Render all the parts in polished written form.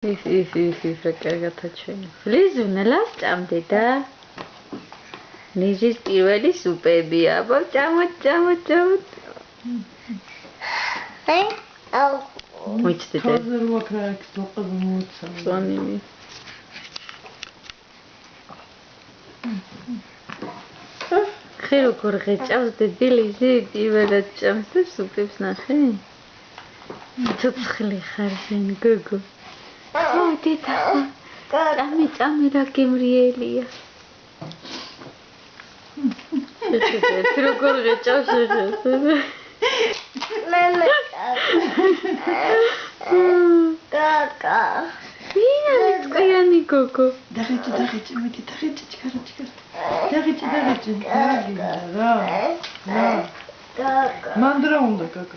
If, რაკერგათაჩვენი. ლიზუნა ლასწამდე და ნიჟის პირველი სუპებია. აბა, ჭამოთ. აუ. მოიცდეთ. თაზერ ვაქრაკ თოყები მოიცა. სვანინი. ხე როგორ ღეჭავს დილიზი პირველად ჭამს და სუპებს ნახე? ცოცხლი ხარ შენ გოგო. დედა. წამი რა გემრიელია. ეს როგორ ღეჭავს შეხე? მამა. კაკა. ვინა მწყიანი გოგო. დაღეჭი, მეტი დაღეჭი, ჩქარა. დაღეჭი. რა. კაკა. მანდრა უნდა კაკა.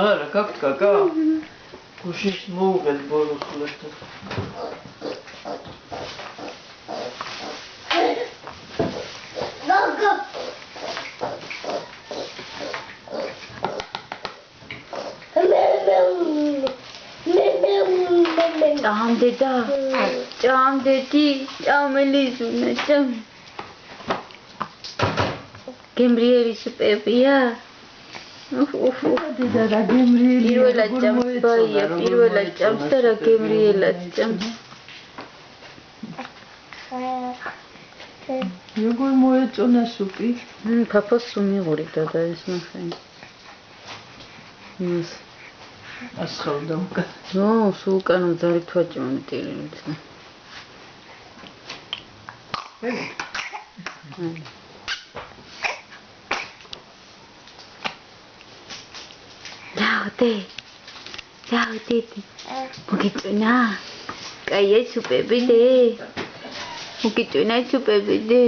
არა, კაკა. გუშინ მოუღეთ ბოლოს ხლეთო. გოგო. ჭამდედი, ჭამელიზუნა, ჭამ. გემრიელი სუპებია? დედა რა გემრიელი. პირველად ჭამს ბაია, პირველად ჭამს და რა გემრიელად ჭამს. როგორ მოეწონა სუპი? ფაფოს სუმიღურდა და ეს ნახე. ის ასხავდა უკან. ნო, სულ უკან ძალით ვაჭმან ტირილიც. დაუდედი. მოგიწვინა? კაია სუპები დე. მოგიწვინა სუპები დე.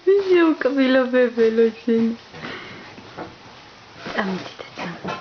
ვიო კბილა ბებელო შენ. ამიტი და